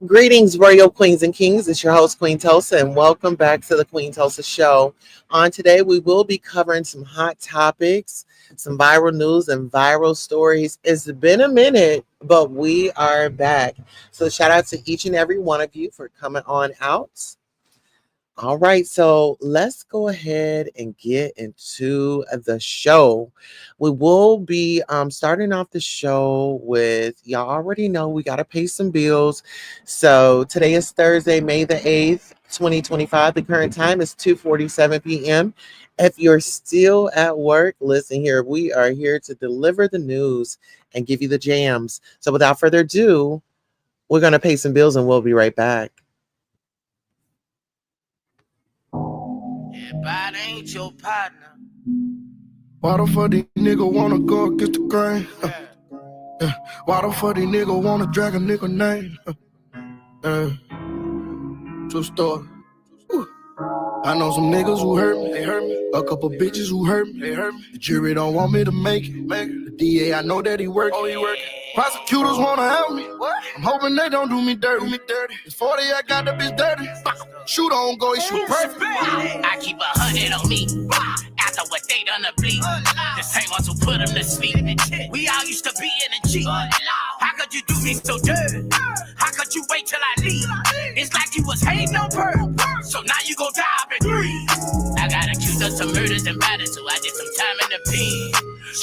Greetings, Royal Queens and Kings. It's your host, Queen Tulsa, and welcome back to the Queen Tulsa Show. On today, we will be covering some hot topics, some viral news, and viral stories. It's been a minute, but we are back. So, shout out to each and every one of you for coming on out. All right, so let's go ahead and get into the show. We will be starting off the show with, y'all already know we got to pay some bills. So today is Thursday, May the 8th, 2025. The current time is 2:47 p.m. If you're still at work, listen here. We are here to deliver the news and give you the jams. So without further ado, we're going to pay some bills and we'll be right back. Everybody ain't your partner. Why the fuck these nigga wanna go against the grain? Why the fuck these nigga wanna drag a nigga name? True story. I know some niggas who hurt me, they hurt me. A couple bitches who hurt me, they hurt me. The jury don't want me to make it. The DA, I know that he working. Prosecutors wanna help me. I'm hoping they don't do me dirty. It's 40, I got the bitch dirty. Shoot on go, he shoot perfect. I keep 100 on me. After what they done to bleed. The same ones who put him to sleep. We all used to be in the G. How could you do me so dirty? How could you wait till I leave? It's like you was hating on her. So now you gon' die up and breathe. I got accused of some murders and batters, so I did some time in the pen.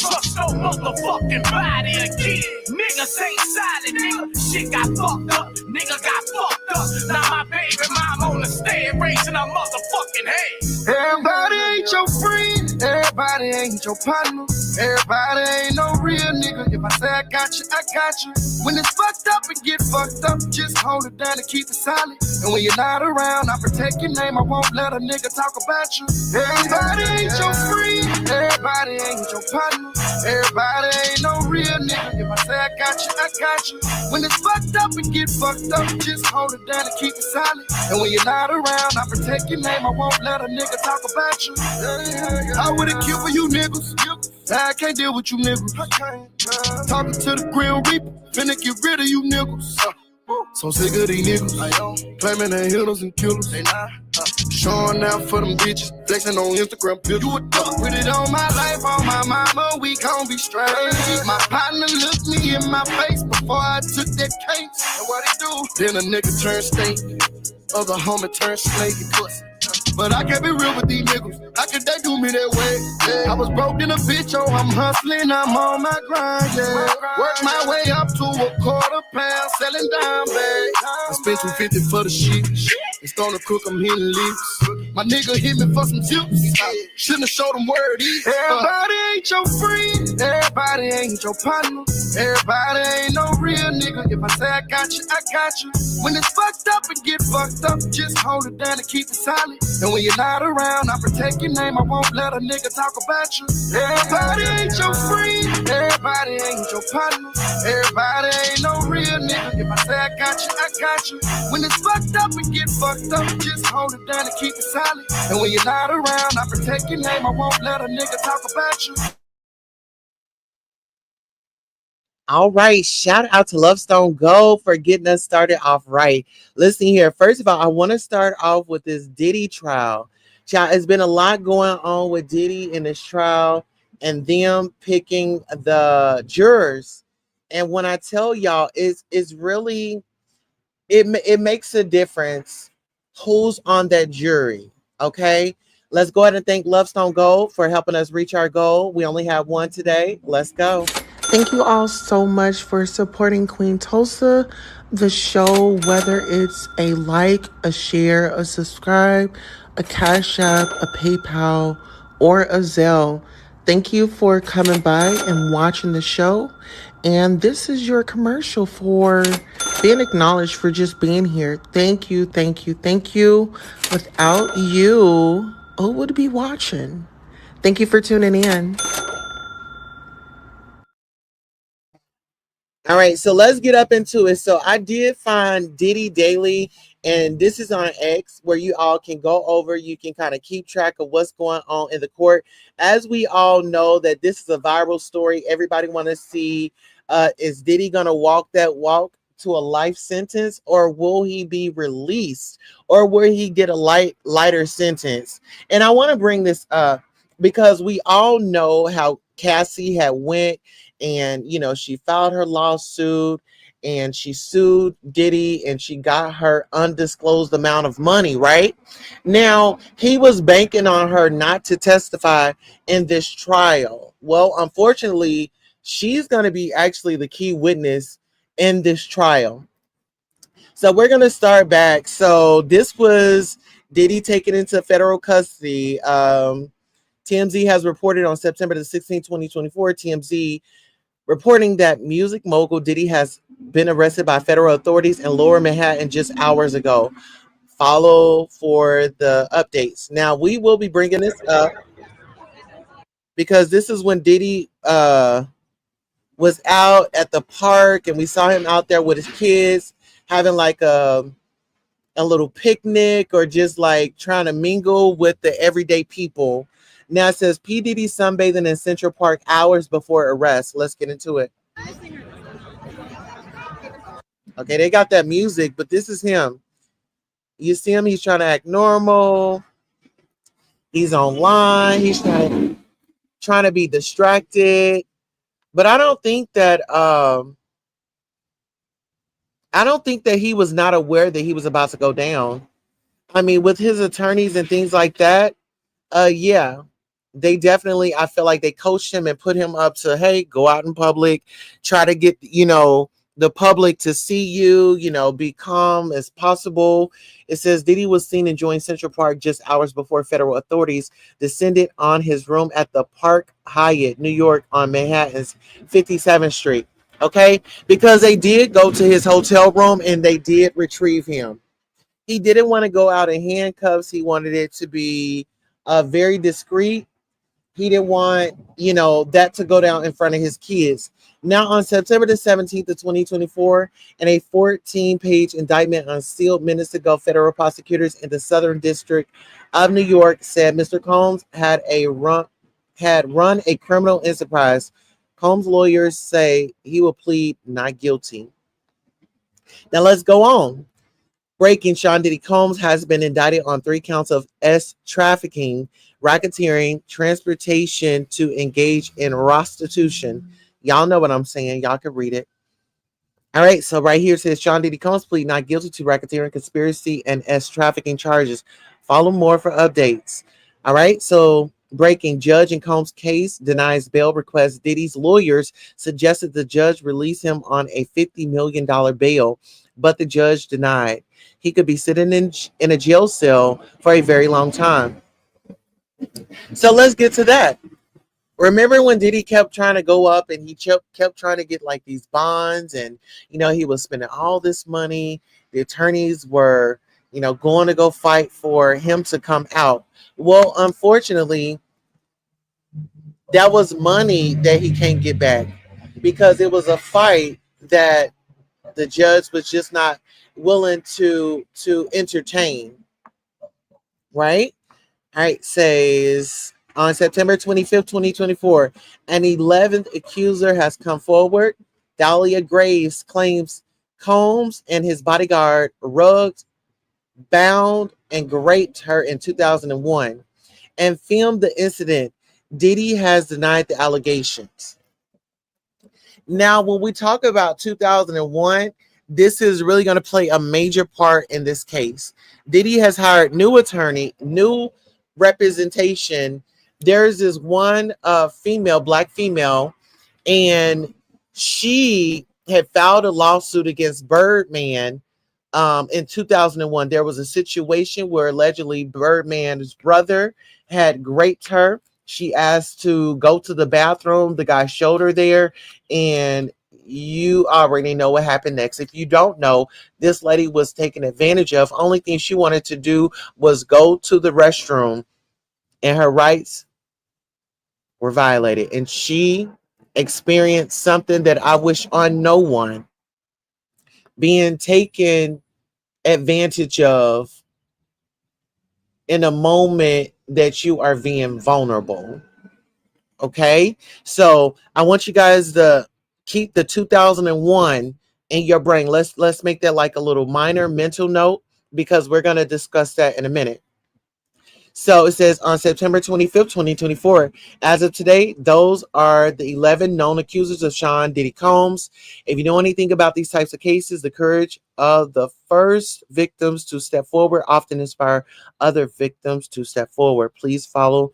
Trust no motherfucking body again. Niggas ain't solid, nigga. Shit got fucked up. Nigga got fucked up. Now my baby mom on the stand raising her motherfucking head. Everybody ain't your friend. Everybody ain't your partner. Everybody ain't no real nigga. If I say I got you, I got you. When it's fucked up and get fucked up, just hold it down and keep it solid. And when you're not around, I protect your name. I won't let a nigga talk about you. Everybody ain't your friend. Everybody ain't your partner. Everybody ain't no real nigga. If I say I got you, I got you. When it's fucked up and get fucked up, just hold it down and keep it solid. And when you're not around, I protect your name. I won't let a nigga talk about you. I would've killed for you niggas. I can't deal with you niggas. Talking to the Grim Reaper, finna get rid of you niggas. So sick of these niggas, claiming they hitters and killers. They not showing out for them bitches, flexing on Instagram pictures. You a dog, put it on my life, on my mama, we gon' be straight. My partner looked me in my face before I took that case. And what he do? Then a nigga turned state, other homie turned snake and pussy. But I can't be real with these niggas. How could they do me that way? I was broke in a bitch, oh, I'm hustling, I'm on my grind, yeah. Work my way up to a £1/4, selling dime bags. I spent $250 for the shit. It's gonna cook, I'm hitting leaks. My nigga hit me for some tips. Shouldn't have showed him where it is. Everybody ain't your friend. Everybody ain't your partner. Everybody ain't no real nigga. If I say I got you, I got you. When it's fucked up and get fucked up, just hold it down and keep it solid. And when you're not around, I protect your name. I won't let a nigga talk about you. Everybody ain't your friend. Everybody ain't your partner. Everybody ain't no real nigga. If I say I got you, I got you. When it's fucked up and get fucked up, just hold it down and keep it solid. And when you're not around, I protect your name. I won't let a nigga talk about you. All right. Shout out to Lovestone Gold for getting us started off right. Listen here. First of all, I want to start off with this Diddy trial. Child, it's been a lot going on with Diddy in this trial and them picking the jurors. And when I tell y'all, it's really it makes a difference who's on that jury. Okay. Let's go ahead and thank Lovestone Gold for helping us reach our goal. We only have one today. Let's go. Thank you all so much for supporting Queen Tulsa, the show, whether it's a like, a share, a subscribe, a Cash App, a PayPal, or a Zelle. Thank you for coming by and watching the show. And this is your commercial for being acknowledged for just being here. Thank you, thank you, thank you. Without you, who would be watching? Thank you for tuning in. All right, so let's get up into it. So I did find Diddy Daily, and this is on X where you all can go over. You can kind of keep track of what's going on in the court. As we all know that this is a viral story. Everybody want to see is Diddy going to walk that walk to a life sentence, or will he be released, or will he get a lighter sentence? And I want to bring this up because we all know how Cassie had went and she filed her lawsuit and she sued Diddy and she got her undisclosed amount of money. Right now he was banking on her not to testify in this trial. Well, unfortunately, she's going to be actually the key witness in this trial. So we're going to start back. So this was Diddy taken into federal custody. TMZ has reported on September the 16th, 2024, TMZ reporting that music mogul Diddy has been arrested by federal authorities in Lower Manhattan just hours ago. Follow for the updates. Now, we will be bringing this up because this is when Diddy was out at the park and we saw him out there with his kids having like a little picnic or just like trying to mingle with the everyday people. Now it says P. Diddy sunbathing in Central Park hours before arrest. Let's get into it. Okay, they got that music, but this is him. You see him, he's trying to act normal. He's online. He's trying to be distracted. But I don't think that he was not aware that he was about to go down. I mean, with his attorneys and things like that, yeah. They definitely, I feel like they coached him and put him up to, hey, go out in public, try to get, the public to see you, be calm as possible. It says Diddy was seen enjoying Central Park just hours before federal authorities descended on his room at the Park Hyatt, New York on Manhattan's 57th Street. Okay, because they did go to his hotel room and they did retrieve him. He didn't want to go out in handcuffs. He wanted it to be very discreet. He didn't want, that to go down in front of his kids. Now, on September the 17th of 2024, in a 14-page indictment unsealed minutes ago, federal prosecutors in the Southern District of New York said Mr. Combs had run a criminal enterprise. Combs' lawyers say he will plead not guilty. Now, let's go on. Breaking, Sean Diddy Combs has been indicted on 3 counts of trafficking, racketeering, transportation to engage in prostitution. Y'all know what I'm saying. Y'all can read it. All right. So right here it says Sean Diddy Combs plead not guilty to racketeering, conspiracy, and trafficking charges. Follow more for updates. All right. So breaking, judge in Combs' case denies bail request. Diddy's lawyers suggested the judge release him on a $50 million bail, but the judge denied. He could be sitting in a jail cell for a very long time. So let's get to that. Remember when Diddy kept trying to go up and he kept trying to get like these bonds and, he was spending all this money. The attorneys were, going to go fight for him to come out. Well, unfortunately, that was money that he can't get back because it was a fight that the judge was just not willing to entertain. Right? All right, says on September 25th, 2024, an 11th accuser has come forward. Thalia Graves claims Combs and his bodyguard rugged, bound, and raped her in 2001 and filmed the incident. Diddy has denied the allegations. Now, when we talk about 2001, this is really going to play a major part in this case. Diddy has hired new attorney, new representation. There's this one female, black female, and she had filed a lawsuit against Birdman in 2001. There was a situation where allegedly Birdman's brother had raped her. She asked to go to the bathroom. The guy showed her there, and you already know what happened next. If you don't know, this lady was taken advantage of. Only thing she wanted to do was go to the restroom, and her rights were violated. And she experienced something that I wish on no one, being taken advantage of in a moment that you are being vulnerable. Okay, so I want you guys to keep the 2001 in your brain. Let's make that like a little minor mental note, because we're going to discuss that in a minute. So it says on September 25th, 2024, as of today, those are the 11 known accusers of Sean Diddy Combs. If you know anything about these types of cases, the courage of the first victims to step forward often inspire other victims to step forward. Please follow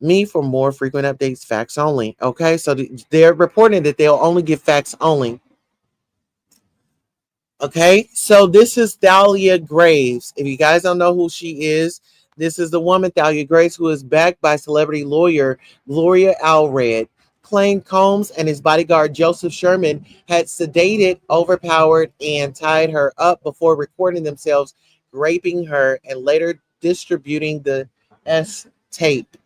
me for more frequent updates, facts only. Okay, so they're reporting that they'll only give facts only. Okay, so this is Thalia Graves. If you guys don't know who she is, this is the woman, Thalia Graves, who is backed by celebrity lawyer Gloria Allred. Claimed Combs and his bodyguard Joseph Sherman had sedated, overpowered, and tied her up before recording themselves raping her and later distributing the S tape.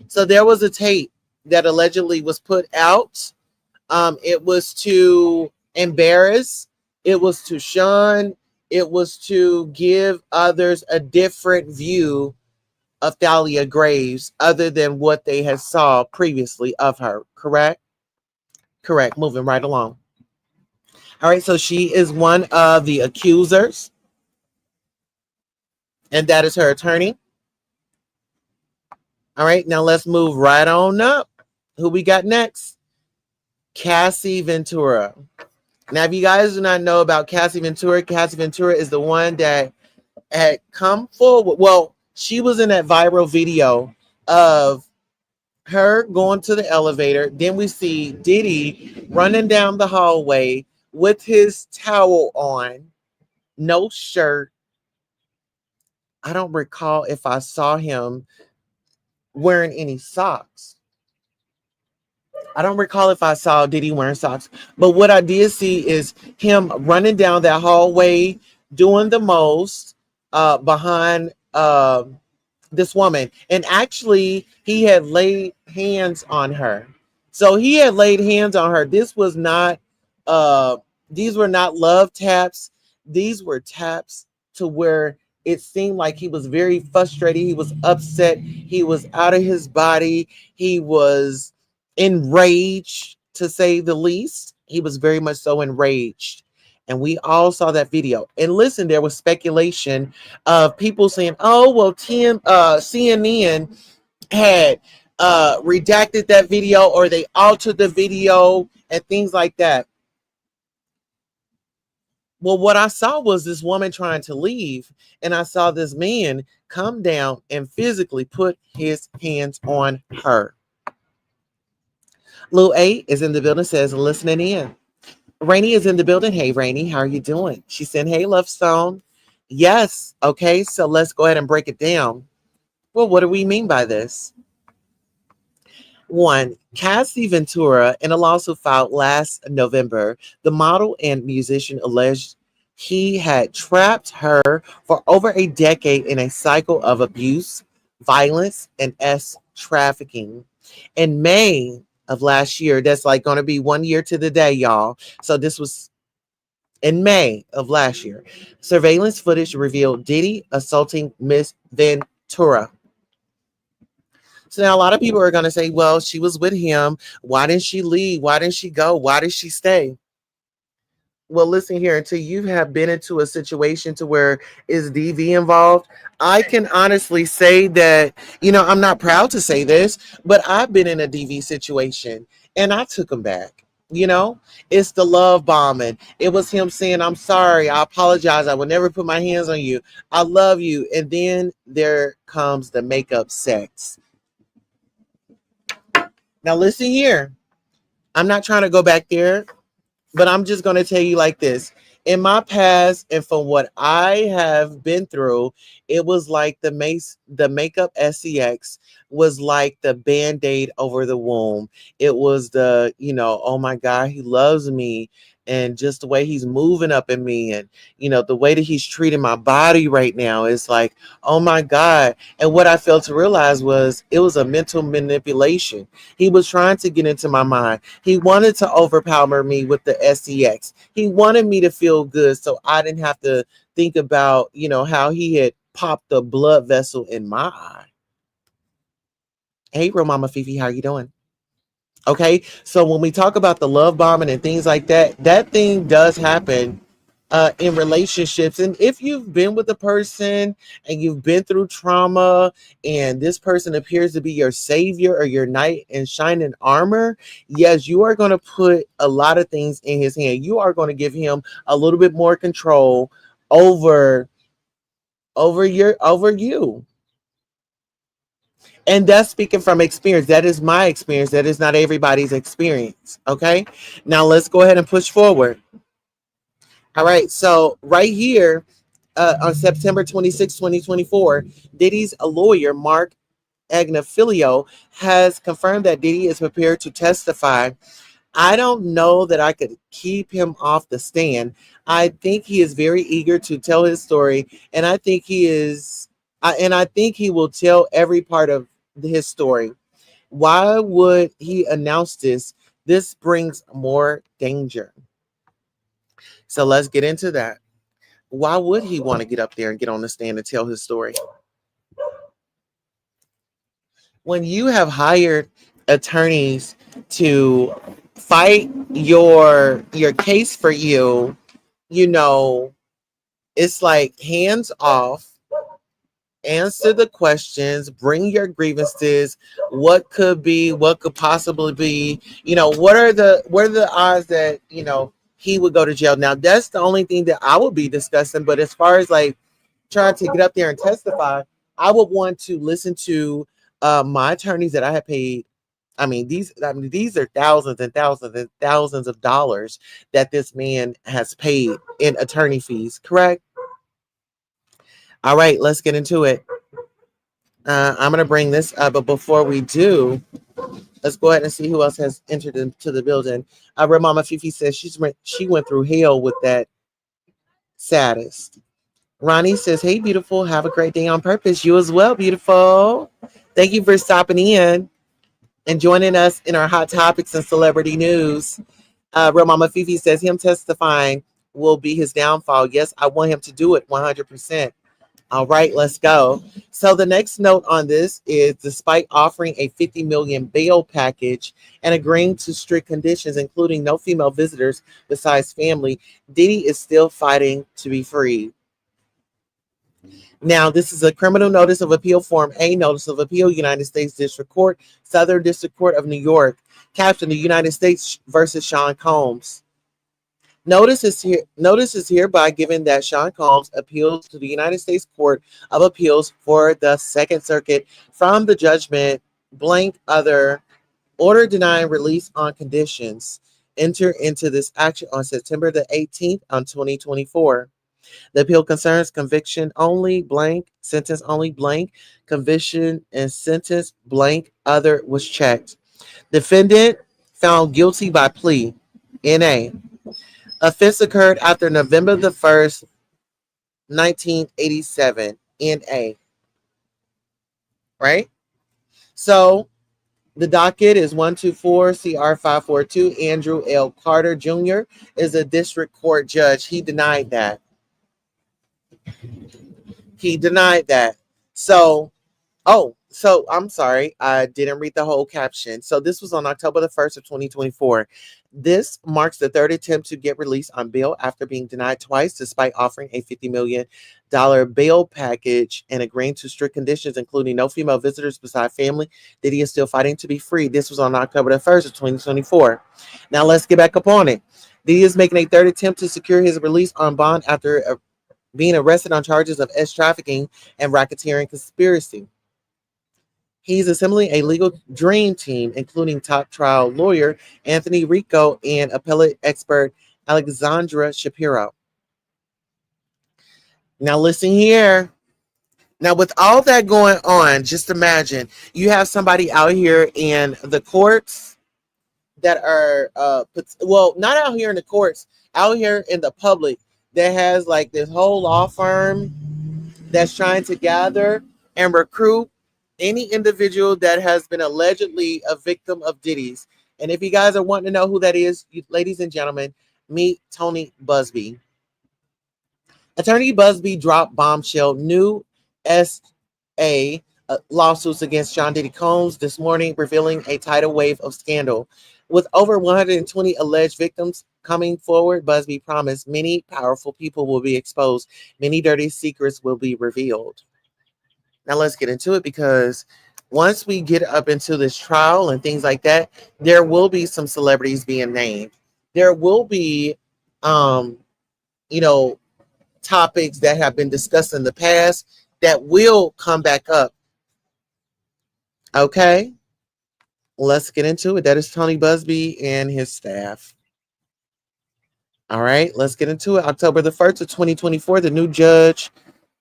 So there was a tape that allegedly was put out. It was to embarrass. It was to shun. It was to give others a different view of Thalia Graves other than what they had saw previously of her. Correct? Correct. Moving right along. All right. So she is one of the accusers, and that is her attorney. All right. Now let's move right on up. Who we got next? Cassie Ventura. Now, if you guys do not know about Cassie Ventura is the one that had come forward. Well, she was in that viral video of her going to the elevator. Then we see Diddy running down the hallway with his towel on, no shirt. I don't recall if I saw him wearing any socks. I don't recall if I saw Diddy wearing socks, but what I did see is him running down that hallway, doing the most behind this woman. And actually, he had laid hands on her. So he had laid hands on her. This was not, these were not love taps. These were taps to where it seemed like he was very frustrated. He was upset. He was out of his body. He was enraged, to say the least. He was very much so enraged. And we all saw that video. And listen, there was speculation of people saying, oh, well, CNN had redacted that video, or they altered the video and things like that. Well, what I saw was this woman trying to leave, and I saw this man come down and physically put his hands on her. Lil A is in the building, says listening in. Rainy is in the building. Hey, Rainy, how are you doing? She said, hey, Love Stone. Yes. Okay, so let's go ahead and break it down. Well, what do we mean by this? One, Cassie Ventura, in a lawsuit filed last November, the model and musician alleged he had trapped her for over a decade in a cycle of abuse, violence, and trafficking. In May of last year, that's like going to be 1 year to the day, y'all. So this was in May of last year. Surveillance footage revealed Diddy assaulting Miss Ventura. So now a lot of people are going to say, well, she was with him. Why didn't she leave? Why didn't she go? Why did she stay? Well, listen here, until you have been into a situation to where is DV involved, I can honestly say that, I'm not proud to say this, but I've been in a DV situation and I took him back. It's the love bombing. It was him saying, I'm sorry, I apologize, I will never put my hands on you, I love you. And then there comes the makeup sex. Now, listen here. I'm not trying to go back there, but I'm just going to tell you like this. In my past and from what I have been through, it was like the makeup sex was like the band-aid over the wound. It was the, oh my God, he loves me. And just the way he's moving up in me and, the way that he's treating my body right now is like, oh my God. And what I failed to realize was it was a mental manipulation. He was trying to get into my mind. He wanted to overpower me with the sex. He wanted me to feel good so I didn't have to think about, how he had popped the blood vessel in my eye. Hey, Real Mama Fifi, how you doing? Okay, so when we talk about the love bombing and things like that, that thing does happen in relationships. And if you've been with a person and you've been through trauma and this person appears to be your savior or your knight in shining armor, yes, you are going to put a lot of things in his hand. You are going to give him a little bit more control over you. And that's speaking from experience. That is my experience. That is not everybody's experience. Okay. Now let's go ahead and push forward. All right. So right here on September 26, 2024, Diddy's lawyer, Mark Agnifilio, has confirmed that Diddy is prepared to testify. I don't know that I could keep him off the stand. I think he is very eager to tell his story. And I think I think he will tell every part of his story. Why would he announce this? This brings more danger. So let's get into that. Why would he want to get up there and get on the stand and tell his story? When you have hired attorneys to fight your case for you, it's like hands off. Answer the questions, bring your grievances, what could possibly be, what are the odds that, he would go to jail. Now, that's the only thing that I would be discussing. But as far as like trying to get up there and testify, I would want to listen to my attorneys that I have paid. These are thousands and thousands and thousands of dollars that this man has paid in attorney fees, correct? All right, let's get into it. I'm going to bring this up, but before we do, let's go ahead and see who else has entered into the building. Real Mama Fifi says she went through hell with that saddest. Ronnie says, hey, beautiful, have a great day on purpose. You as well, beautiful. Thank you for stopping in and joining us in our hot topics and celebrity news. Real Mama Fifi says him testifying will be his downfall. Yes, I want him to do it 100%. All right, let's go. So the next note on this is, despite offering a $50 million bail package and agreeing to strict conditions, including no female visitors besides family, Diddy is still fighting to be free. Now, this is a criminal notice of appeal, Form A, notice of appeal, United States District Court, Southern District Court of New York, captioned the United States versus Sean Combs. Notice is hereby given that Sean Combs appeals to the United States Court of Appeals for the Second Circuit from the judgment blank other order denying release on conditions. Enter into this action on September the 18th on 2024. The appeal concerns conviction only blank, sentence only blank, conviction and sentence blank other was checked. Defendant found guilty by plea. NA. Offense occurred after November the 1st, 1987. NA. Right? So the docket is 124 CR 542. Andrew L. Carter Jr. is a district court judge. He denied that. So I'm sorry, I didn't read the whole caption. So this was on October the 1st of 2024. This marks the third attempt to get released on bail after being denied twice, despite offering a $50 million bail package and agreeing to strict conditions, including no female visitors beside family. Diddy is still fighting to be free. This was on October the 1st of 2024. Now let's get back up on it. Diddy is making a third attempt to secure his release on bond after being arrested on charges of trafficking and racketeering conspiracy. He's assembling a legal dream team, including top trial lawyer Anthony Rico and appellate expert Alexandra Shapiro. Now, listen here. Now, with all that going on, just imagine you have somebody out here in the courts that are, not out here in the courts, out here in the public that has like this whole law firm that's trying to gather and recruit any individual that has been allegedly a victim of Diddy's. And if you guys are wanting to know who that is, ladies and gentlemen, meet Tony Buzbee. Attorney Buzbee dropped bombshell new SA lawsuits against Sean Diddy Combs this morning, revealing a tidal wave of scandal. With over 120 alleged victims coming forward, Buzbee promised many powerful people will be exposed. Many dirty secrets will be revealed. Now let's get into it, because once we get up into this trial and things like that, there will be some celebrities being named. There will be, topics that have been discussed in the past that will come back up. Okay, let's get into it. That is Tony Buzbee and his staff. All right, let's get into it. October the 1st of 2024, the new judge.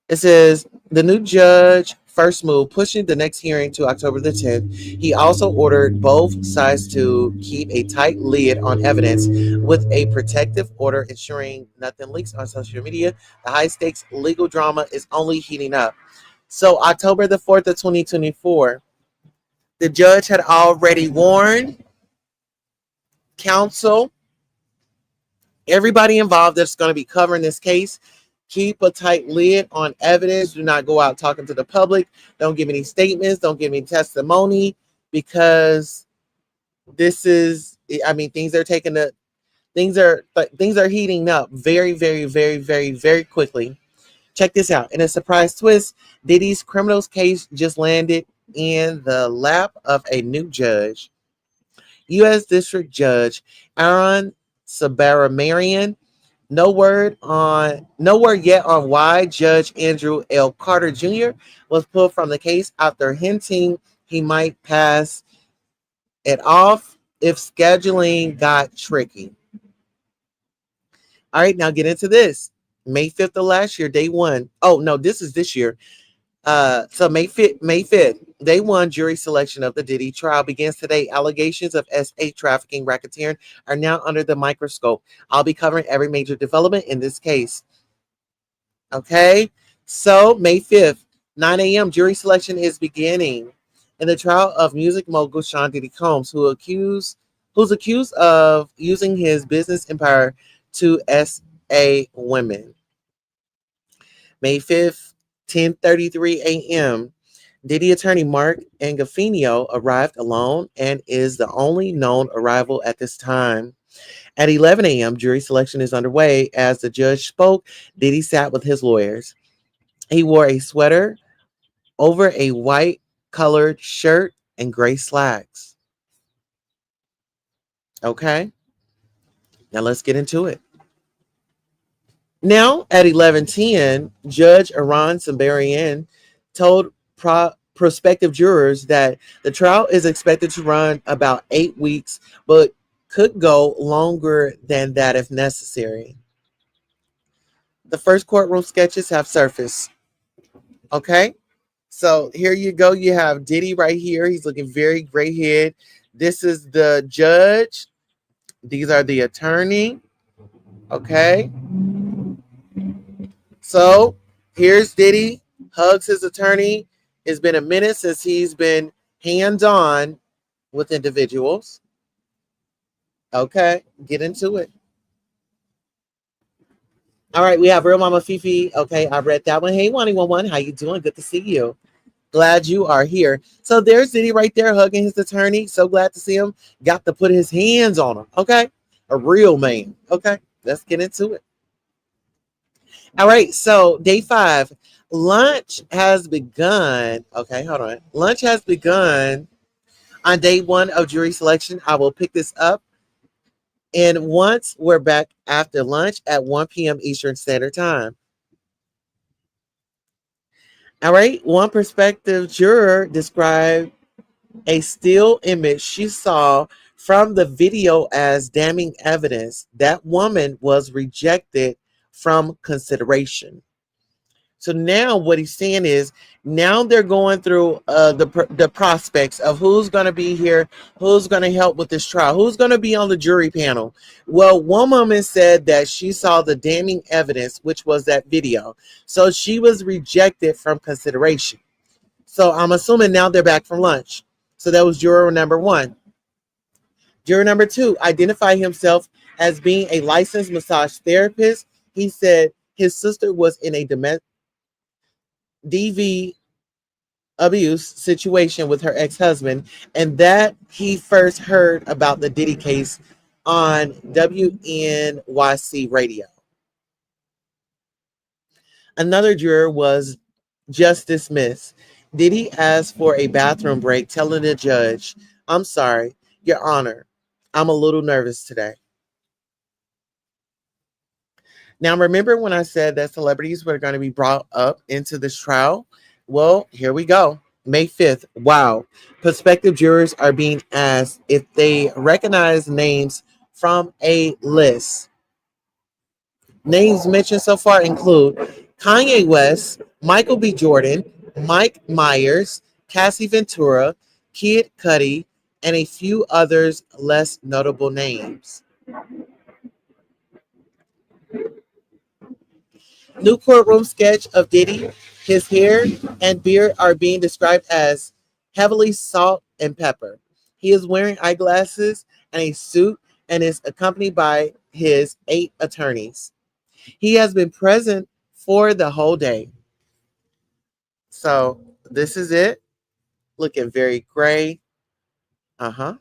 It says the new judge first move, pushing the next hearing to October the 10th. He also ordered both sides to keep a tight lid on evidence with a protective order, ensuring nothing leaks on social media. The high stakes legal drama is only heating up. So October the 4th of 2024, the judge had already warned counsel, everybody involved that's going to be covering this case, keep a tight lid on evidence. Do not go out talking to the public. Don't give any statements. Don't give any testimony, because this is, things are heating up very, very, very, very, very quickly. Check this out. In a surprise twist, Diddy's criminals case just landed in the lap of a new judge. U.S. District Judge Aaron Sabaramarian. No word yet on why Judge Andrew L. Carter Jr. was pulled from the case after hinting he might pass it off if scheduling got tricky. All right, now get into this. May 5th of last year, day one. Oh, no, this is this year. So May 5th, day one jury selection of the Diddy trial begins today. Allegations of SA trafficking racketeering are now under the microscope. I'll be covering every major development in this case. Okay, so May 5th, 9 a.m. jury selection is beginning in the trial of music mogul Sean Diddy Combs, who's accused of using his business empire to SA women. May 5th, 10:33 a.m. Diddy attorney Mark Angafino arrived alone and is the only known arrival at this time. At 11 a.m., jury selection is underway. As the judge spoke, Diddy sat with his lawyers. He wore a sweater over a white colored shirt and gray slacks. Okay, now let's get into it. Now, at 11:10, Judge Aaron Sabaramarian told prospective jurors that the trial is expected to run about 8 weeks, but could go longer than that if necessary. The first courtroom sketches have surfaced. Okay, so here you go. You have Diddy right here. He's looking very gray-haired. This is the judge. These are the attorney. Okay. So here's Diddy, hugs his attorney. It's been a minute since he's been hands-on with individuals. Okay, get into it. All right, we have Real Mama Fifi. Okay, I read that one. Hey, 111, how you doing? Good to see you. Glad you are here. So there's Diddy right there hugging his attorney. So glad to see him. Got to put his hands on him. Okay. A real man. Okay. Let's get into it. All right. So day 5. Lunch has begun. Okay. Hold on. Lunch has begun on day 1 of jury selection. I will pick this up. And once we're back after lunch at 1 p.m. Eastern Standard Time. All right. One prospective juror described a still image she saw from the video as damning evidence. That woman was rejected from consideration. So now what he's saying is now they're going through the prospects of who's going to be here, who's going to help with this trial, who's going to be on the jury panel. Well, one woman said that she saw the damning evidence, which was that video. So she was rejected from consideration. So I'm assuming now they're back from lunch. So that was juror number 1. Juror number 2 identified himself as being a licensed massage therapist. He said his sister was in a DV abuse situation with her ex-husband, and that he first heard about the Diddy case on WNYC radio. Another juror was just dismissed. Diddy asked for a bathroom break, telling the judge, "I'm sorry, Your Honor, I'm a little nervous today." Now, remember when I said that celebrities were going to be brought up into this trial? Well, here we go. May 5th. Wow. Prospective jurors are being asked if they recognize names from a list. Names mentioned so far include Kanye West, Michael B. Jordan, Mike Myers, Cassie Ventura, Kid Cudi, and a few others less notable names. New courtroom sketch of Diddy. His hair and beard are being described as heavily salt and pepper. He is wearing eyeglasses and a suit and is accompanied by his 8 attorneys. He has been present for the whole day. So this is it. Looking very gray. Oh,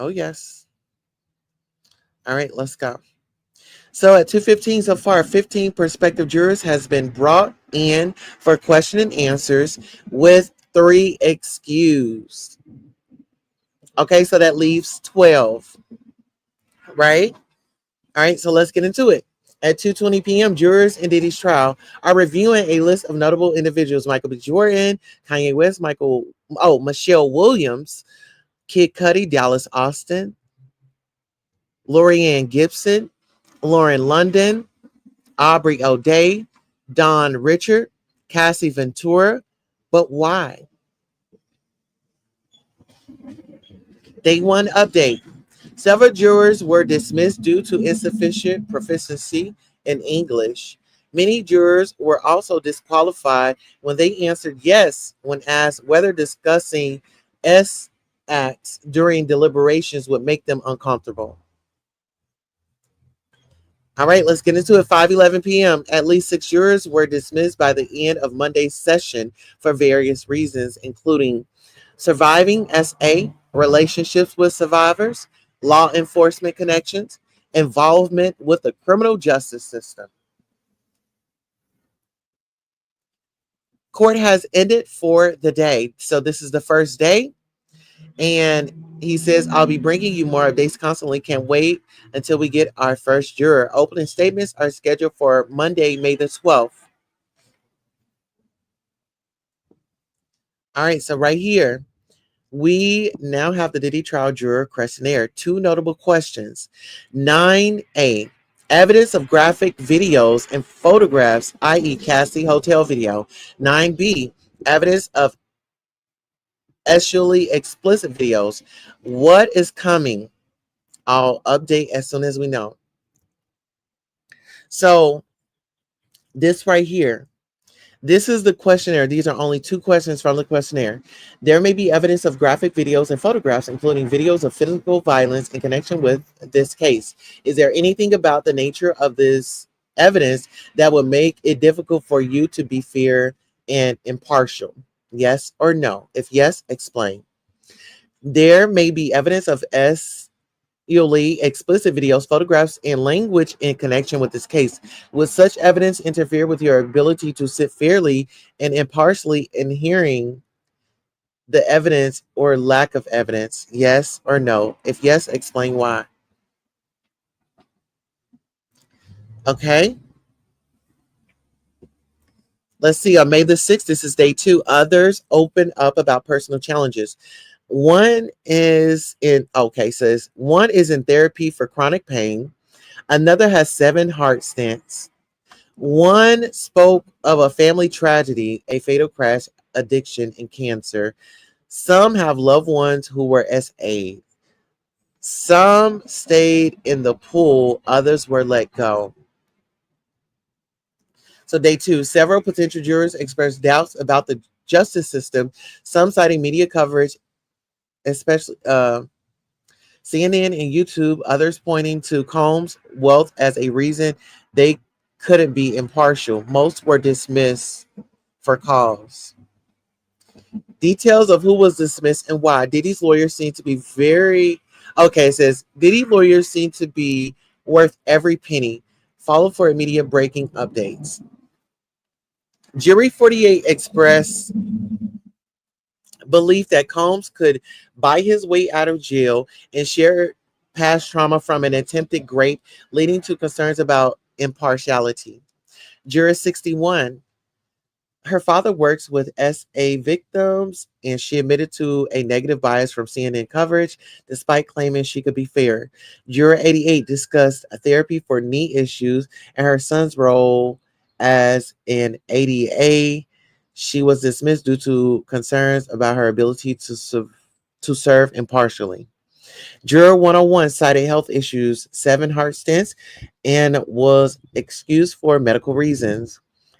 yes. All right, let's go. So at 2:15 so far, 15 prospective jurors has been brought in for question and answers with 3 excused. Okay, so that leaves 12, right? All right, so let's get into it. At 2:20 p.m., jurors in Diddy's trial are reviewing a list of notable individuals: Michael B. Jordan, Kanye West, Michelle Williams, Kid Cudi, Dallas Austin, Lorianne Gibson, Lauren London, Aubrey O'Day, Don Richard, Cassie Ventura. But why? Day 1 update. Several jurors were dismissed due to insufficient proficiency in English. Many jurors were also disqualified when they answered yes when asked whether discussing S acts during deliberations would make them uncomfortable. All right, let's get into it. 5:11 p.m. At least 6 jurors were dismissed by the end of Monday's session for various reasons, including surviving SA, relationships with survivors, law enforcement connections, involvement with the criminal justice system. Court has ended for the day. So this is the first day. And he says, "I'll be bringing you more updates constantly. Can't wait until we get our first juror." Opening statements are scheduled for Monday, May the 12th. All right, so right here, we now have the Diddy trial juror questionnaire. 2 notable questions. 9A, evidence of graphic videos and photographs, i.e. Cassie hotel video. 9B, evidence of sexually explicit videos. What is coming? I'll update as soon as we know. So this right here, this is the questionnaire. These are only 2 questions from the questionnaire. There may be evidence of graphic videos and photographs, including videos of physical violence in connection with this case. Is there anything about the nature of this evidence that would make it difficult for you to be fair and impartial? Yes or no? If yes, explain. There may be evidence of SEALE explicit videos, photographs, and language in connection with this case. Would such evidence interfere with your ability to sit fairly and impartially in hearing the evidence or lack of evidence? Yes or no? If yes, explain why. Okay. Let's see. On May the 6th, this is day 2. Others open up about personal challenges. One is says one is in therapy for chronic pain. Another has 7 heart stents. One spoke of a family tragedy, a fatal crash, addiction, and cancer. Some have loved ones who were SA. Some stayed in the pool, others were let go. So, day 2, several potential jurors expressed doubts about the justice system, some citing media coverage, especially CNN and YouTube, others pointing to Combs' wealth as a reason they couldn't be impartial. Most were dismissed for cause. Details of who was dismissed and why. Diddy's lawyers seem to be it says Diddy lawyers seem to be worth every penny. Follow for immediate breaking updates. Jury 48 expressed belief that Combs could buy his way out of jail and share past trauma from an attempted rape, leading to concerns about impartiality. Juror 61, her father works with SA victims, and she admitted to a negative bias from CNN coverage, despite claiming she could be fair. Juror 88 discussed therapy for knee issues and her son's role as an ADA. She was dismissed due to concerns about her ability to serve impartially. Juror 101 cited health issues, 7 heart stents, and was excused for medical reasons.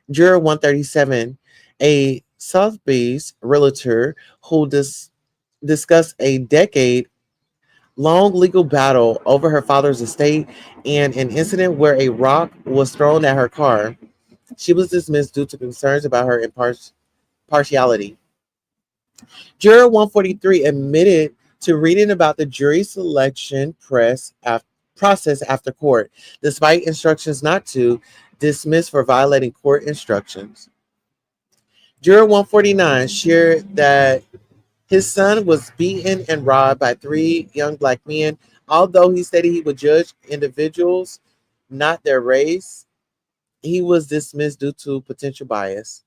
Juror 137, a Sotheby's realtor who discussed a decade-long legal battle over her father's estate and an incident where a rock was thrown at her car. She was dismissed due to concerns about her impartiality. Juror 143 admitted to reading about the jury selection process after court, despite instructions not to, dismissed for violating court instructions. Juror 149 shared that his son was beaten and robbed by 3 young black men. Although he stated he would judge individuals, not their race, he was dismissed due to potential bias.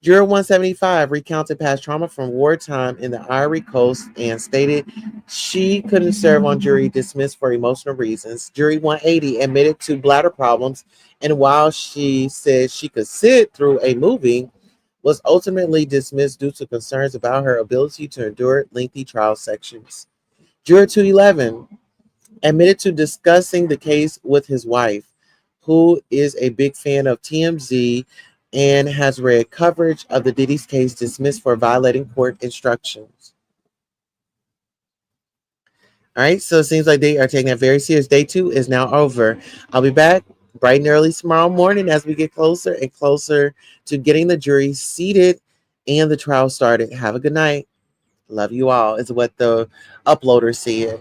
Juror 175 recounted past trauma from wartime in the Ivory Coast and stated she couldn't serve on jury, dismissed for emotional reasons. Jury 180 admitted to bladder problems, and while she said she could sit through a movie, was ultimately dismissed due to concerns about her ability to endure lengthy trial sections. Juror 211 admitted to discussing the case with his wife, who is a big fan of TMZ and has read coverage of the Diddy's case, dismissed for violating court instructions. All right, so it seems like they are taking that very serious. Day 2 is now over. I'll be back bright and early tomorrow morning as we get closer and closer to getting the jury seated and the trial started. Have a good night. Love you all, is what the uploader said.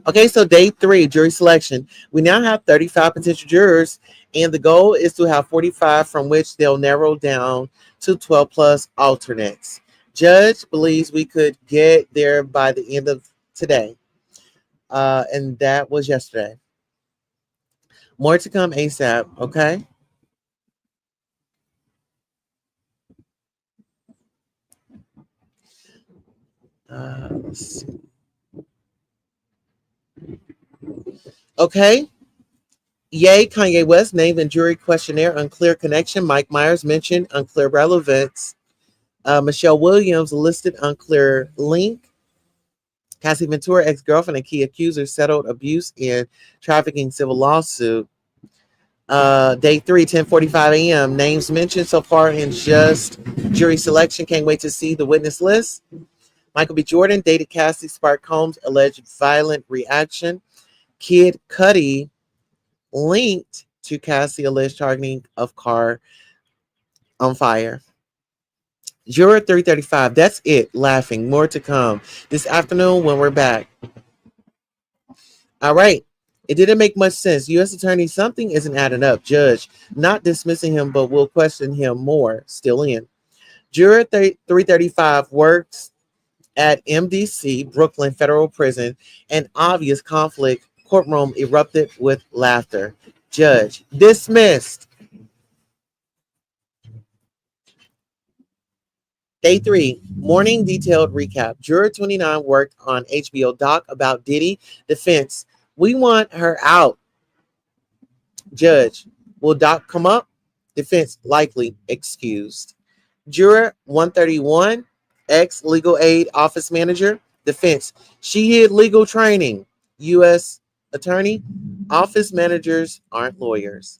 Okay, so day 3, jury selection. We now have 35 potential jurors, and the goal is to have 45, from which they'll narrow down to 12 plus alternates. Judge believes we could get there by the end of today, and that was yesterday. More to come ASAP, okay? Let's see. Okay. Yay, Kanye West named in jury questionnaire, unclear connection. Mike Myers mentioned, unclear relevance. Michelle Williams listed, unclear link. Cassie Ventura, ex-girlfriend and key accuser, settled abuse and trafficking civil lawsuit. Day 3, 10:45 a.m. Names mentioned so far in just jury selection. Can't wait to see the witness list. Michael B. Jordan dated Cassie, sparked Combs' alleged violent reaction. Kid Cudi linked to Cassie alleged targeting of car on fire. Juror 335, that's it. Laughing. More to come this afternoon when we're back. All right. It didn't make much sense. U.S. Attorney, something isn't adding up. Judge, not dismissing him, but will question him more. Still in. Juror 335 works at MDC, Brooklyn Federal Prison. An obvious conflict. Courtroom erupted with laughter. Judge, dismissed. Day 3, morning detailed recap. Juror 29 worked on HBO doc about Diddy. Defense, we want her out. Judge, will doc come up? Defense, likely excused. Juror 131, ex legal aid office manager. Defense, she hid legal training. U.S. Attorney, office managers aren't lawyers.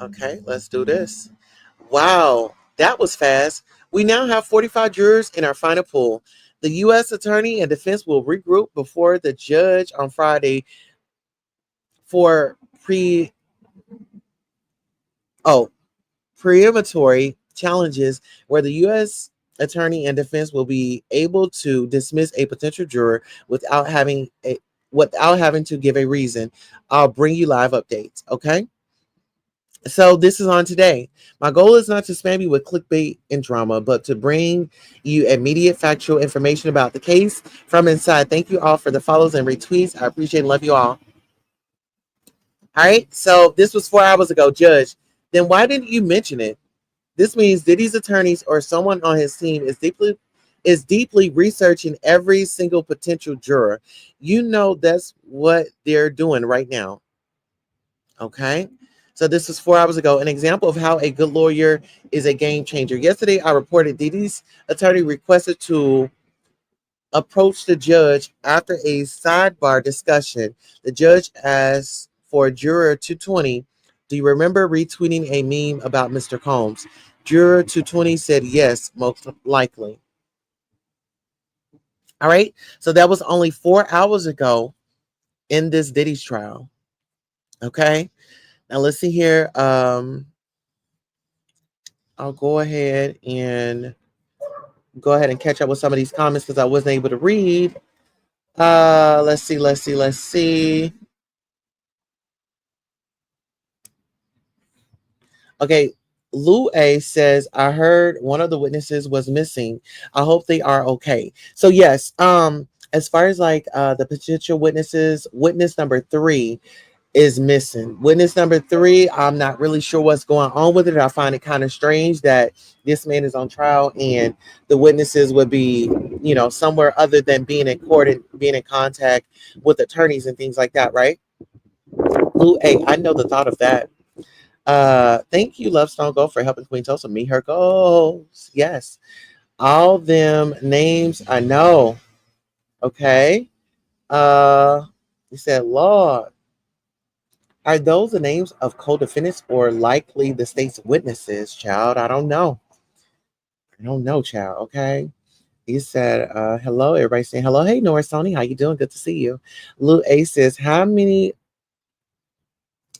Okay, let's do this. Wow, that was fast. We now have 45 jurors in our final pool. The U.S. Attorney and defense will regroup before the judge on Friday for preemptory challenges where the U.S. Attorney and defense will be able to dismiss a potential juror without having to give a reason. I'll bring you live updates, okay? So this is on today. My goal is not to spam you with clickbait and drama, but to bring you immediate factual information about the case from inside. Thank you all for the follows and retweets. I appreciate and love you all. All right. So this was 4 hours ago, Judge. Then why didn't you mention it? This means Diddy's attorneys or someone on his team is deeply researching every single potential juror. You know that's what they're doing right now. Okay. So this was 4 hours ago. An example of how a good lawyer is a game changer. Yesterday, I reported Diddy's attorney requested to approach the judge after a sidebar discussion. The judge asked for juror 220. Do you remember retweeting a meme about Mr. Combs? Juror 220 said yes, most likely. All right. So that was only 4 hours ago in this Diddy's trial. Okay. Now let's see here. I'll go ahead and catch up with some of these comments because I wasn't able to read. Let's see. Okay, Lou A says, I heard one of the witnesses was missing. I hope they are okay. So yes, as far as like the potential witnesses, witness number 3 is missing. Witness number 3, I'm not really sure what's going on with it. I find it kind of strange that this man is on trial and the witnesses would be, somewhere other than being in court and being in contact with attorneys and things like that, right? Lou A, I know the thought of that. Thank you, Love Stone Gold, for helping Queen Tulsa meet her goals. Yes. All them names I know. Okay. You said, Lord. Are those the names of co-defendants or likely the state's witnesses, child? I don't know. Child. Okay. He said, hello, everybody saying hello. Hey, Norris Tony, how you doing? Good to see you. Lou A says, how many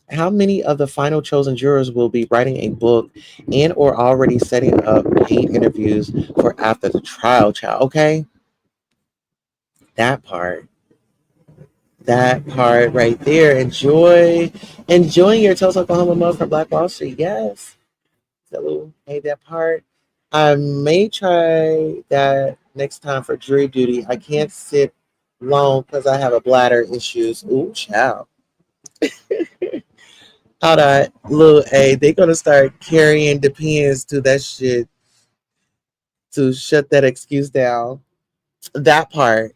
of the final chosen jurors will be writing a book and or already setting up paid interviews for after the trial, child? Okay. That part right there. Enjoying your Tulsa, Oklahoma mug from Black Wall Street. Yes. So, hey, that part. I may try that next time for jury duty. I can't sit long because I have a bladder issues. Ooh, child. Hold on, Lil A. They're gonna start carrying the pens to that shit to shut that excuse down. That part.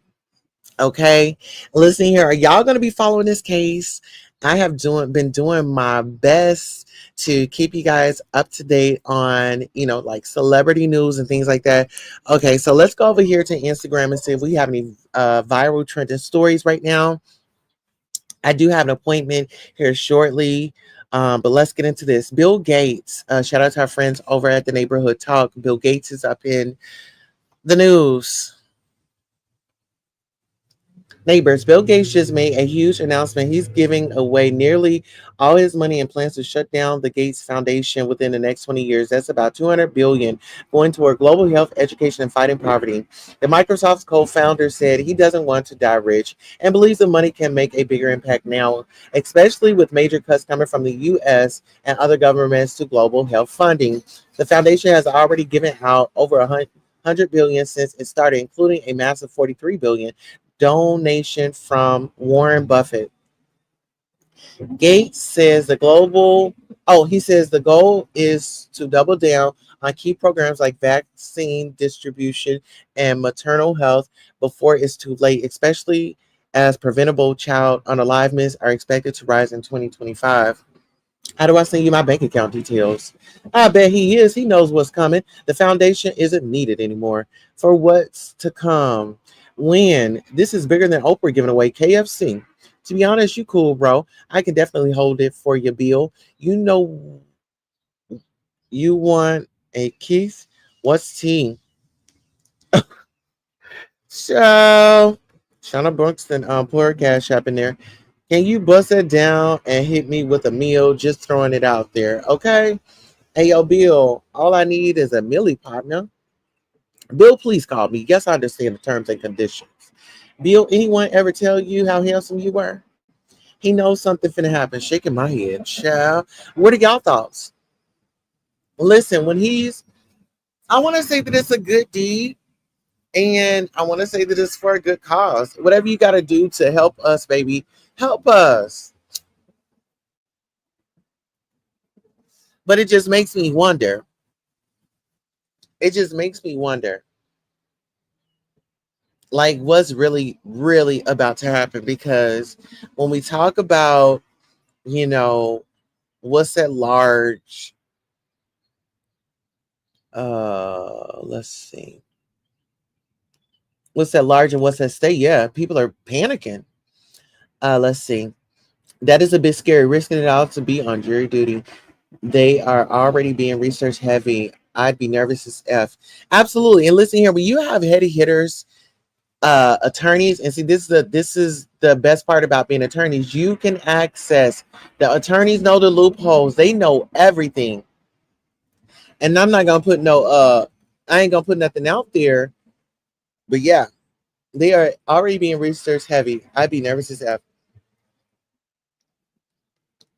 Okay, listen here. Are y'all gonna be following this case? I have been doing my best to keep you guys up to date on, like celebrity news and things like that. Okay, so let's go over here to Instagram and see if we have any viral trending stories right now. I do have an appointment here shortly, but let's get into this. Bill Gates, shout out to our friends over at the Neighborhood Talk. Bill Gates is up in the news. Neighbors, Bill Gates just made a huge announcement. He's giving away nearly all his money and plans to shut down the Gates Foundation within the next 20 years. That's about 200 billion going toward global health, education, and fighting poverty. The Microsoft's co-founder said he doesn't want to die rich and believes the money can make a bigger impact now, especially with major cuts coming from the US and other governments to global health funding. The foundation has already given out over 100 billion since it started, including a massive 43 billion donation from Warren Buffett. Gates says he says the goal is to double down on key programs like vaccine distribution and maternal health before it's too late, especially as preventable child unaliveness are expected to rise in 2025. How do I send you my bank account details? I bet he is. He knows what's coming. The foundation isn't needed anymore for what's to come. When this is bigger than Oprah giving away KFC. To be honest, you cool, bro. I can definitely hold it for you, Bill. You know you want a Keith. What's tea? So Shauna Brookston put her cash up in there. Can you bust that down and hit me with a meal? Just throwing it out there. Okay. Hey yo, Bill, all I need is a millie partner. Bill, please call me. Yes, I understand the terms and conditions. Bill, anyone ever tell you how handsome you were? He knows something finna happen. Shaking my head. Child. What are y'all thoughts? Listen, I want to say that it's a good deed. And I want to say that it's for a good cause. Whatever you got to do to help us, baby, help us. But it just makes me wonder. It just makes me wonder, like, what's really, really about to happen? Because when we talk about, you know, what's at large, let's see. What's at large and what's at stake? Yeah, people are panicking. Let's see. That is a bit scary, risking it all to be on jury duty. They are already being research heavy. I'd be nervous as F. Absolutely. And listen here, when you have heady hitters, attorneys, and see, this is the best part about being attorneys. You can access the attorneys know the loopholes. They know everything. And I'm not gonna put I ain't gonna put nothing out there. But yeah, they are already being research heavy. I'd be nervous as F.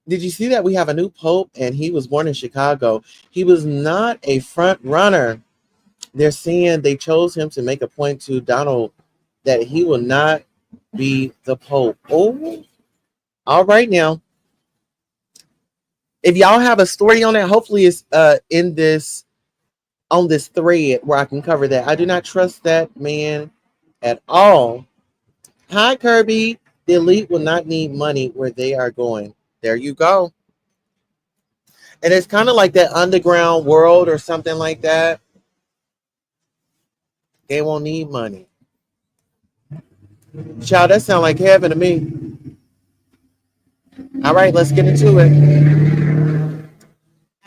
Did you see that we have a new pope and he was born in Chicago? He was not a front runner. They're saying they chose him to make a point to Donald that he will not be the pope. Oh, all right now. If y'all have a story on that, hopefully it's in this on this thread where I can cover that. I do not trust that man at all. Hi, Kirby. The elite will not need money where they are going. There you go. And it's kind of like that underground world or something like that. They won't need money. Child, that sounds like heaven to me. All right, let's get into it.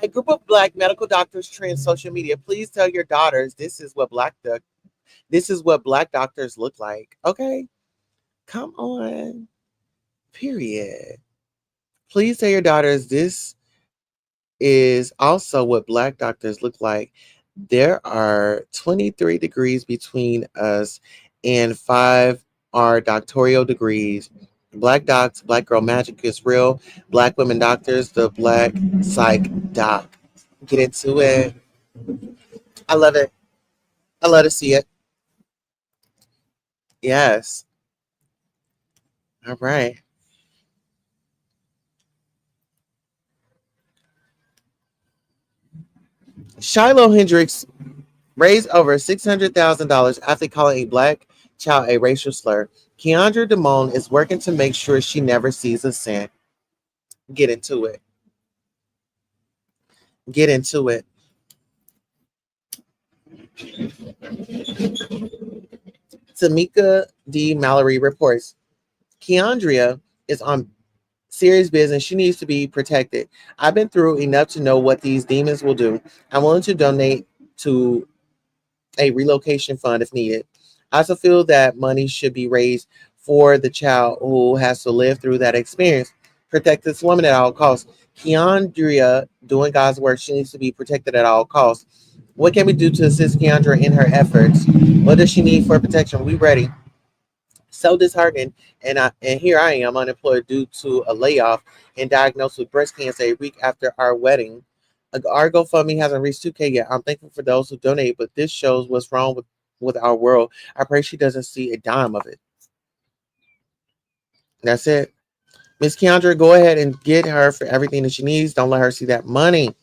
A group of Black medical doctors trend social media. Please tell your daughters this is what Black doctors look like. Okay, come on. Period. Please tell your daughters this is also what Black doctors look like. There are 23 degrees between us, and 5 are doctoral degrees. Black docs, Black girl magic is real. Black women doctors, the Black psych doc. Get into it. I love it. I love to see it. Yes. All right. Shiloh Hendricks raised over $600,000 after calling a Black child a racial slur. Keandra Damone is working to make sure she never sees a cent. Get into it. Get into it. Tamika D. Mallory reports Keandria is on serious business. She needs to be protected. I've been through enough to know what these demons will do. I'm willing to donate to a relocation fund if needed. I also feel that money should be raised for the child who has to live through that experience. Protect this woman at all costs. Keandria doing God's work. She needs to be protected at all costs. What can we do to assist Keandra in her efforts? What does she need for protection? We ready. So disheartened, and here I am unemployed due to a layoff and diagnosed with breast cancer a week after our wedding. Our GoFundMe hasn't reached 2K yet. I'm thankful for those who donate, but this shows what's wrong with our world. I pray she doesn't see a dime of it. That's it. Miss Keandra, go ahead and get her for everything that she needs. Don't let her see that money.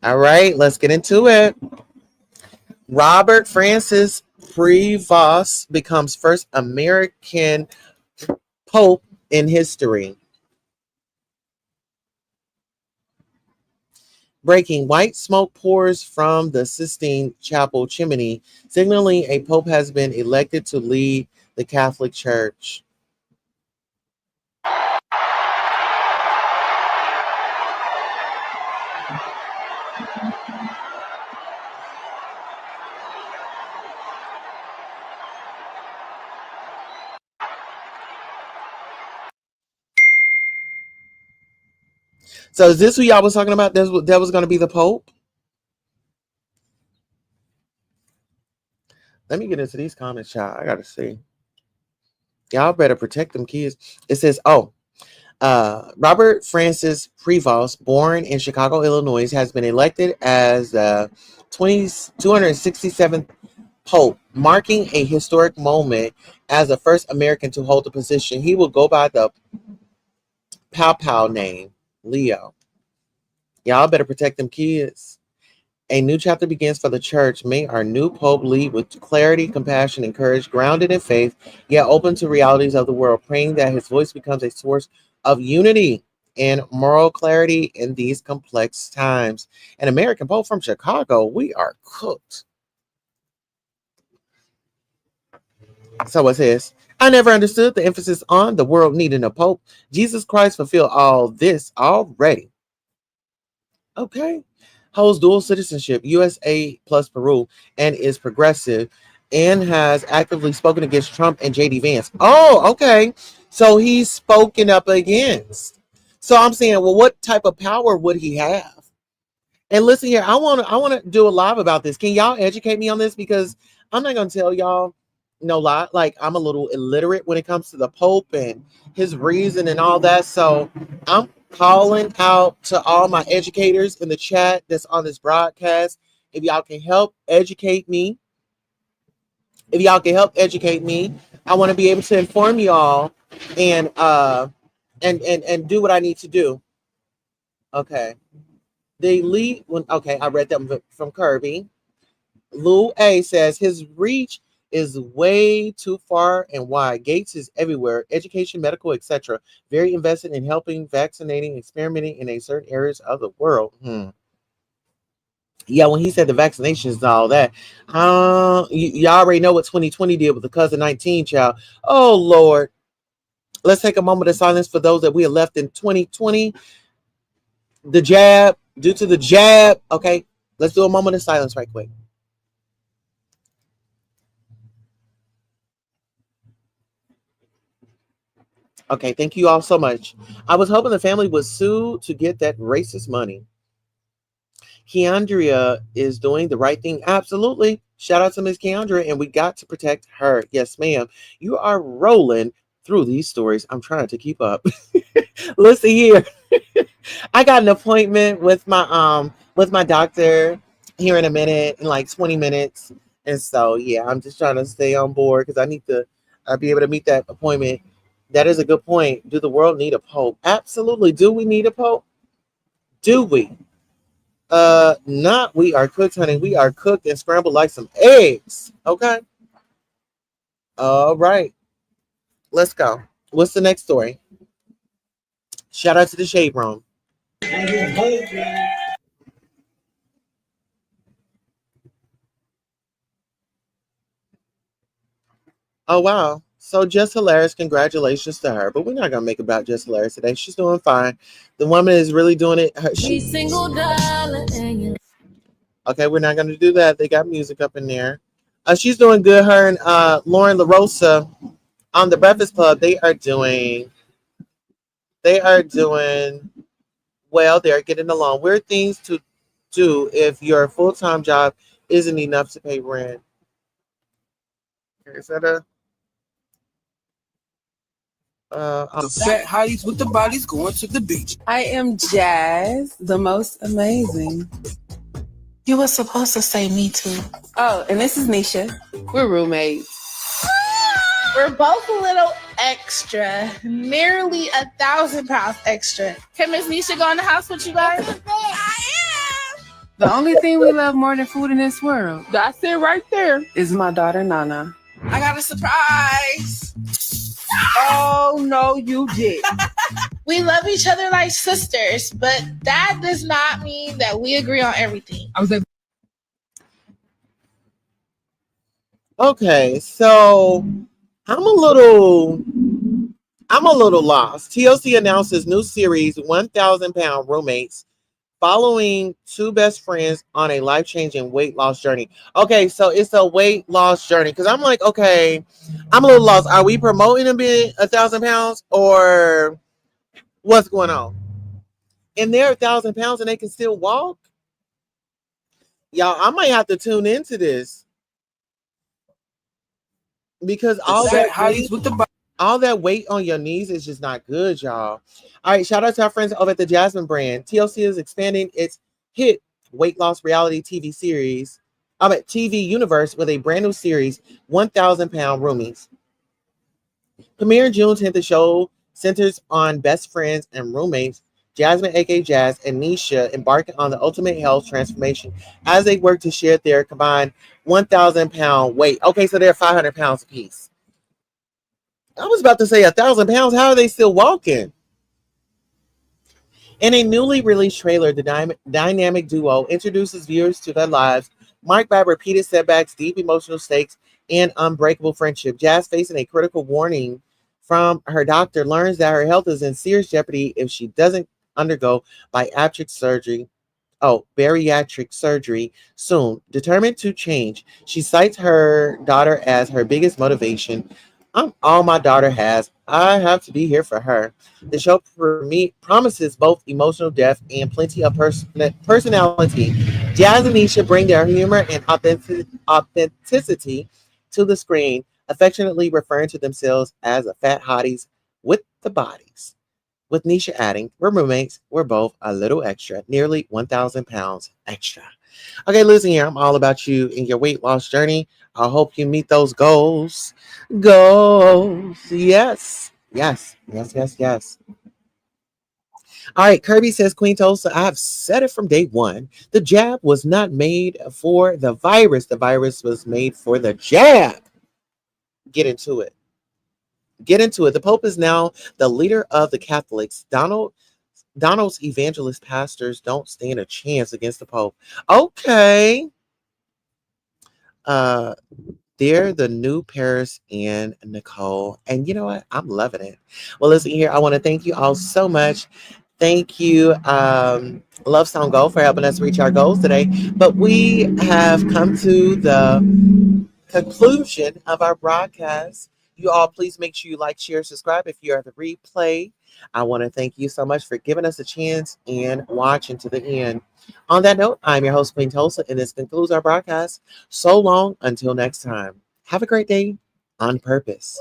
All right, let's get into it. Robert Francis Prevost becomes first American Pope in history. Breaking: white smoke pours from the Sistine Chapel chimney, signaling a pope has been elected to lead the Catholic Church. So is this who y'all was talking about? That was going to be the Pope? Let me get into these comments, child. I got to see. Y'all better protect them kids. It says, Robert Francis Prevost, born in Chicago, Illinois, has been elected as the 267th Pope, marking a historic moment as the first American to hold the position. He will go by the Pow name, Leo. Y'all better protect them kids. A new chapter begins for the church. May our new Pope lead with clarity, compassion, and courage, grounded in faith, yet open to realities of the world, praying that his voice becomes a source of unity and moral clarity in these complex times. An American Pope from Chicago, we are cooked. So it says, I never understood the emphasis on the world needing a Pope. Jesus Christ fulfilled all this already. Okay. Holds dual citizenship, USA plus Peru, and is progressive, and has actively spoken against Trump and JD Vance. Oh, okay. So he's spoken up against. So I'm saying, well, what type of power would he have? And listen here, I want to do a live about this. Can y'all educate me on this? Because I'm not going to tell y'all no lie. Like, I'm a little illiterate when it comes to the Pope and his reason and all that. So I'm calling out to all my educators in the chat that's on this broadcast. If y'all can help educate me, I want to be able to inform y'all and do what I need to do. Okay. The elite one. Okay, I read that from Kirby. Lou A says his reach is way too far and wide. Gates is everywhere. Education, medical, etc. Very invested in helping, vaccinating, experimenting in a certain areas of the world. Yeah, when he said the vaccinations and all that, y'all already know what 2020 did with the COVID-19 child. Oh Lord, let's take a moment of silence for those that we have left in 2020. The jab, due to the jab. Okay, let's do a moment of silence right quick. Okay, thank you all so much. I was hoping the family would sue to get that racist money. Keandria is doing the right thing. Absolutely. Shout out to Miss Keandria, and we got to protect her. Yes, ma'am. You are rolling through these stories. I'm trying to keep up. Listen here. I got an appointment with my doctor here in a minute, in like 20 minutes. And so yeah, I'm just trying to stay on board because I need to be able to meet that appointment. That is a good point. Do the world need a Pope? Absolutely. Do we need a Pope? Do we? Not. We are cooked, honey. We are cooked and scrambled like some eggs. Okay. All right. Let's go. What's the next story? Shout out to the Shade Room. Oh wow. So Just Hilarious, congratulations to her. But we're not gonna make about Just Hilarious today. She's doing fine. The woman is really doing it. Okay, we're not gonna do that. They got music up in there. She's doing good. Her and Lauren LaRosa on the Breakfast Club, they are doing well. They're getting along. Weird things to do if your full-time job isn't enough to pay rent. Is that a The fat hotties with the bodies going to the beach. I am Jazz, the most amazing. You were supposed to say me too. Oh, and this is Nisha. We're roommates. We're both a little extra, nearly 1,000 pounds extra. Can Miss Nisha go in the house with you guys? The only thing we love more than food in this world That's it right there. is my daughter Nana. I got a surprise. Oh no, you did. We love each other like sisters, but that does not mean that we agree on everything. I was like, okay? So I'm a little lost. TLC announces new series 1,000-pound roommates following two best friends on a life-changing weight loss journey. Okay, so it's a weight loss journey. Because I'm like, okay, I'm a little lost. Are we promoting them being 1,000 pounds or what's going on? And they're 1,000 pounds and they can still walk? Y'all, I might have to tune into this. Because all Fat that hotties with the bodies. all that weight on your knees is just not good, y'all. All right, shout out to our friends over at the Jasmine brand. TLC is expanding its hit weight loss reality TV series, TV universe with a brand new series, 1,000-pound roomies. Premiering June 10th, the show centers on best friends and roommates, Jasmine, aka Jazz, and Nisha, embarking on the ultimate health transformation as they work to share their combined 1,000-pound weight. Okay, so they're 500 pounds apiece. I was about to say 1,000 pounds. How are they still walking? In a newly released trailer, the dynamic duo introduces viewers to their lives marked by repeated setbacks, deep emotional stakes, and unbreakable friendship. Jazz, facing a critical warning from her doctor, learns that her health is in serious jeopardy if she doesn't undergo bariatric surgery soon. Determined to change, she cites her daughter as her biggest motivation. I'm all my daughter has. I have to be here for her. The show promises both emotional depth and plenty of personality. Jazz and Nisha bring their humor and authenticity to the screen, affectionately referring to themselves as the fat hotties with the bodies. With Nisha adding, we're roommates, we're both a little extra, nearly 1,000 pounds extra. Okay, listen here, I'm all about you in your weight loss journey. I hope you meet those goals. Goals. Yes. Yes. Yes. Yes. Yes. All right. Kirby says, Queen Tulsa, I have said it from day one. The jab was not made for the virus. The virus was made for the jab. Get into it. Get into it. The Pope is now the leader of the Catholics. Donald's evangelist pastors don't stand a chance against the Pope. Okay. They're the new Paris and Nicole. And you know what? I'm loving it. Well, listen here. I want to thank you all so much. Thank you, Love Song Go, for helping us reach our goals today. But we have come to the conclusion of our broadcast. You all, please make sure you like, share, subscribe if you're at the replay. I want to thank you so much for giving us a chance and watching to the end. On that note, I'm your host, Queen Tulsa, and this concludes our broadcast. So long until next time. Have a great day on purpose.